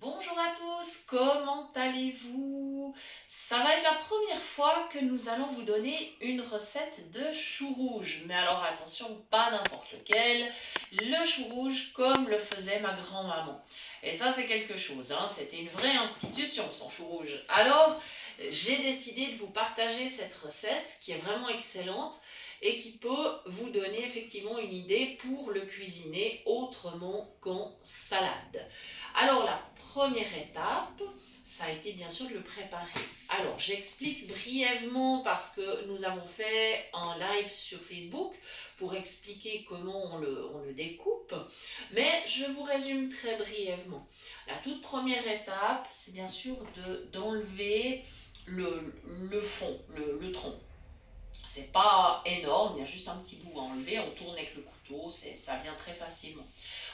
Bonjour à tous, comment allez-vous? Ça va être la première fois que nous allons vous donner une recette de chou rouge. Mais alors attention, pas n'importe lequel, le chou rouge comme le faisait ma grand-maman. Et ça c'est quelque chose, hein, c'était une vraie institution son chou rouge. Alors j'ai décidé de vous partager cette recette qui est vraiment excellente et qui peut vous donner effectivement une idée pour le cuisiner autrement qu'en salade. Alors la première étape, ça a été bien sûr de le préparer. Alors j'explique brièvement parce que nous avons fait un live sur Facebook pour expliquer comment on le découpe, mais je vous résume très brièvement. La toute première étape, c'est bien sûr d'enlever le fond, le tronc. C'est pas énorme, il y a juste un petit bout à enlever, on tourne avec le couteau, ça vient très facilement.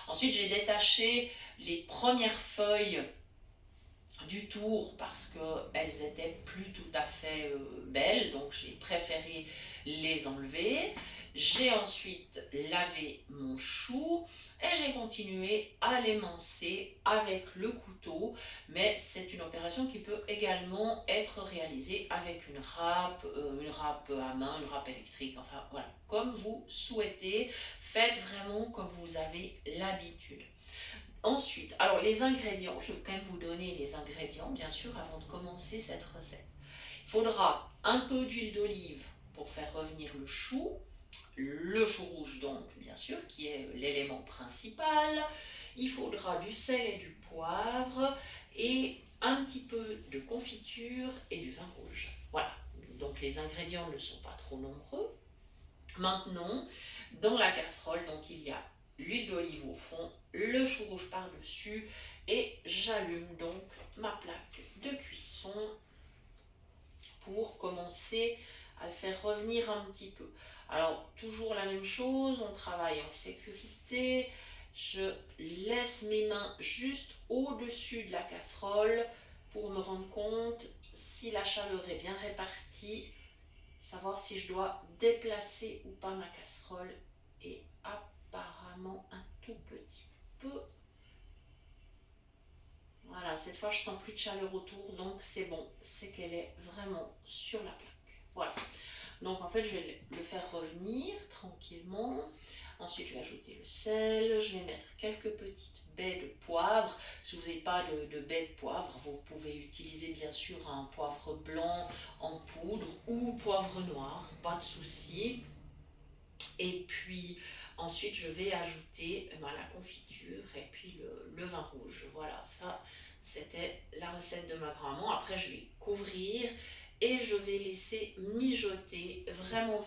Ensuite, j'ai détaché les premières feuilles du tour parce qu'elles étaient plus tout à fait belles, donc j'ai préféré les enlever. J'ai ensuite lavé mon chou et j'ai continué à l'émincer avec le couteau, mais c'est une opération qui peut également être réalisée avec une râpe à main, une râpe électrique, enfin voilà, comme vous souhaitez, faites vraiment comme vous avez l'habitude. Ensuite, alors les ingrédients, je vais quand même vous donner les ingrédients, bien sûr, avant de commencer cette recette. Il faudra un peu d'huile d'olive pour faire revenir le chou rouge donc, bien sûr, qui est l'élément principal. Il faudra du sel et du poivre et un petit peu de confiture et du vin rouge. Voilà, donc les ingrédients ne sont pas trop nombreux. Maintenant, dans la casserole, donc il y a l'huile d'olive au fond, le chou rouge par-dessus et j'allume donc ma plaque de cuisson pour commencer à le faire revenir un petit peu. Alors, toujours la même chose, on travaille en sécurité. Je laisse mes mains juste au-dessus de la casserole pour me rendre compte si la chaleur est bien répartie, savoir si je dois déplacer ou pas ma casserole et apparemment un tout petit peu. Voilà, cette fois je sens plus de chaleur autour, donc c'est bon, c'est qu'elle est vraiment sur la plaque. Voilà, donc en fait je vais le faire revenir tranquillement. Ensuite je vais ajouter le sel, je vais mettre quelques petites baies de poivre. Si vous n'avez pas de baies de poivre, vous pouvez utiliser bien sûr un poivre blanc en poudre ou poivre noir, pas de souci. Et puis ensuite je vais ajouter la confiture et puis le vin rouge. Voilà, ça c'était la recette de ma grand-maman. Après je vais couvrir et je vais laisser mijoter vraiment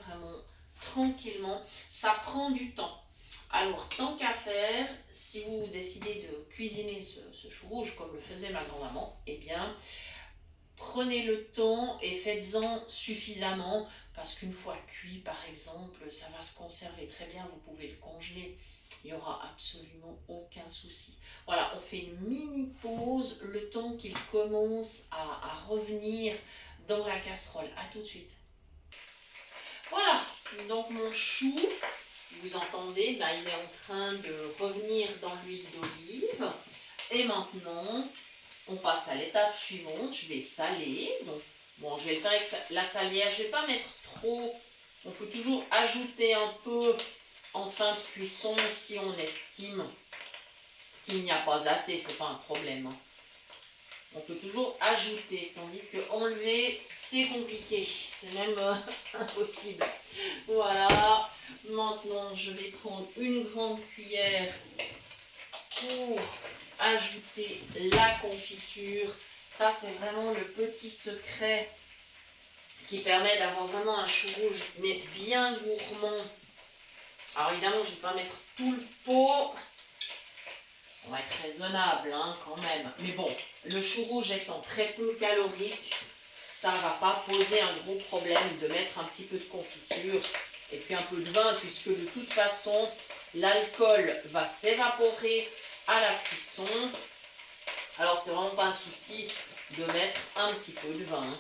tranquillement. Ça prend du temps. Alors tant qu'à faire, si vous décidez de cuisiner ce chou rouge comme le faisait ma grand-maman, eh bien prenez le temps et faites-en suffisamment parce qu'une fois cuit par exemple, ça va se conserver très bien, vous pouvez le congeler, il n'y aura absolument aucun souci. Voilà, on fait une mini pause, le temps qu'il commence à revenir dans la casserole. À tout de suite. Voilà, donc mon chou, vous entendez, ben, il est en train de revenir dans l'huile d'olive. Et maintenant, on passe à l'étape suivante, je vais saler. Donc, bon, je vais le faire avec la salière, je ne vais pas mettre trop. On peut toujours ajouter un peu en fin de cuisson si on estime qu'il n'y a pas assez, c'est pas un problème. On peut toujours ajouter, tandis que enlever, c'est compliqué, c'est même impossible. Voilà, maintenant je vais prendre une grande cuillère pour ajouter la confiture. Ça, c'est vraiment le petit secret qui permet d'avoir vraiment un chou rouge, mais bien gourmand. Alors évidemment, je ne vais pas mettre tout le pot. On va être raisonnable hein, quand même. Mais bon, le chou rouge étant très peu calorique, ça ne va pas poser un gros problème de mettre un petit peu de confiture et puis un peu de vin, puisque de toute façon, l'alcool va s'évaporer à la cuisson. Alors c'est vraiment pas un souci de mettre un petit peu de vin.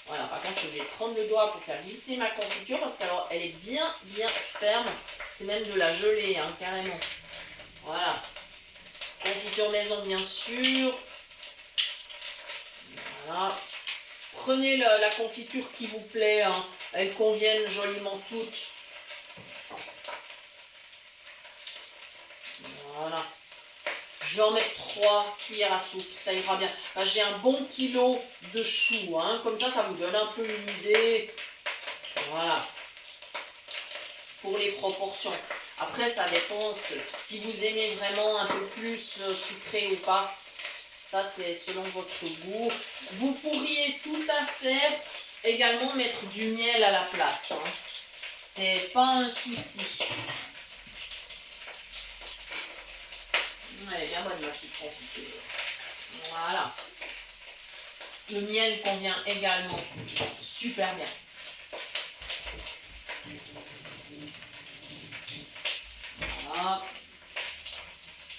Voilà, par contre je vais prendre le doigt pour faire glisser ma confiture parce qu'alors elle est bien ferme. C'est même de la gelée, hein, carrément. Voilà. Confiture maison bien sûr. Voilà. Prenez la confiture qui vous plaît, hein. Elles conviennent joliment toutes. Voilà. Je vais en mettre 3 cuillères à soupe, ça ira bien. Enfin, j'ai un bon kilo de choux, hein. Comme ça vous donne un peu une idée. Voilà. Pour les proportions. Après, ça dépend si vous aimez vraiment un peu plus sucré ou pas. Ça, c'est selon votre goût. Vous pourriez tout à fait également mettre du miel à la place, hein. C'est pas un souci. Elle est bien bonne, ma petite confiture. Voilà. Le miel convient également super bien. Voilà.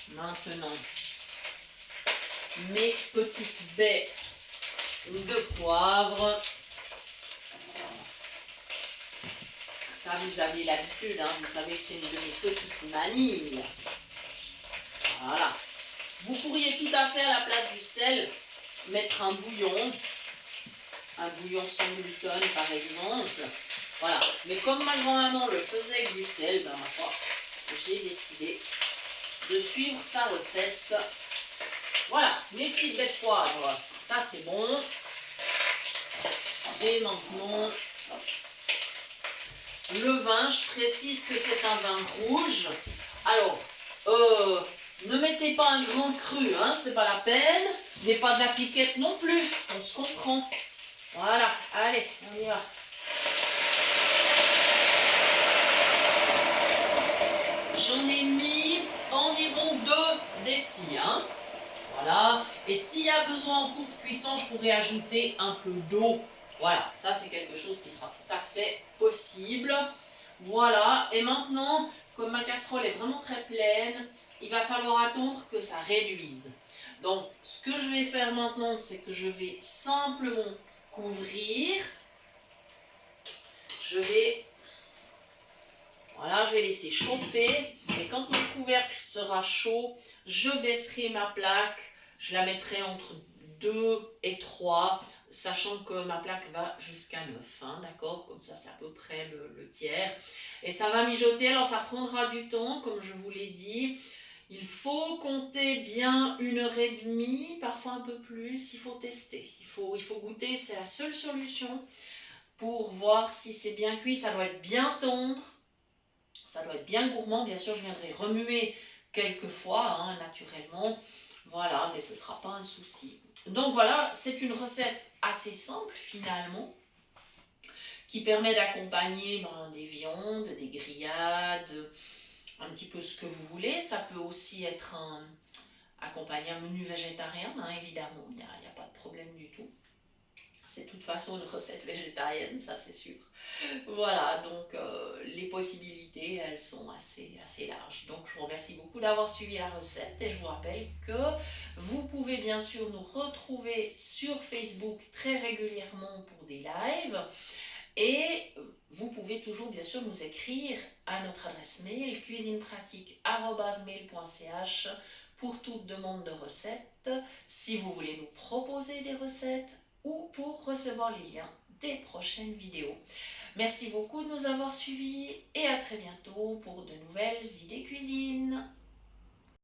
Maintenant, mes petites baies de poivre. Ça, vous avez l'habitude, hein, vous savez que c'est une de mes petites manies. Voilà. Vous pourriez tout à fait, à la place du sel, mettre un bouillon sans gluten par exemple. Voilà. Mais comme ma grand-maman le faisait avec du sel, ben, ma foi, j'ai décidé de suivre sa recette. Voilà, mes petites baies de poivre, ça c'est bon. Et maintenant, le vin, je précise que c'est un vin rouge. Alors, ne mettez pas un grand cru, hein, c'est pas la peine. Mais pas de la piquette non plus, on se comprend. Voilà, allez, on y va. J'en ai mis environ 2 décis, hein. Voilà, et s'il y a besoin en cours de cuisson, je pourrais ajouter un peu d'eau. Voilà, ça c'est quelque chose qui sera tout à fait possible. Voilà, et maintenant, comme ma casserole est vraiment très pleine, il va falloir attendre que ça réduise. Donc, ce que je vais faire maintenant, c'est que je vais simplement couvrir. Voilà, je vais laisser chauffer. Et quand mon couvercle sera chaud, je baisserai ma plaque. Je la mettrai entre 2 et 3, sachant que ma plaque va jusqu'à 9, hein, d'accord? Comme ça, c'est à peu près le tiers. Et ça va mijoter, alors ça prendra du temps, comme je vous l'ai dit. Il faut compter bien 1h30, parfois un peu plus. Il faut tester, il faut goûter, c'est la seule solution pour voir si c'est bien cuit. Ça doit être bien tendre. Ça doit être bien gourmand. Bien sûr, je viendrai remuer quelques fois, hein, naturellement. Voilà, mais ce ne sera pas un souci. Donc voilà, c'est une recette assez simple finalement, qui permet d'accompagner des viandes, des grillades, un petit peu ce que vous voulez. Ça peut aussi être accompagné un menu végétarien, hein, évidemment, il n'y a pas de problème du tout. C'est de toute façon une recette végétarienne, ça c'est sûr. Voilà, donc les possibilités, elles sont assez larges. Donc je vous remercie beaucoup d'avoir suivi la recette et je vous rappelle que vous pouvez bien sûr nous retrouver sur Facebook très régulièrement pour des lives. Et vous pouvez toujours bien sûr nous écrire à notre adresse mail cuisinepratique@mail.ch pour toute demande de recettes, si vous voulez nous proposer des recettes ou pour recevoir les liens des prochaines vidéos. Merci beaucoup de nous avoir suivis et à très bientôt pour de nouvelles idées cuisine.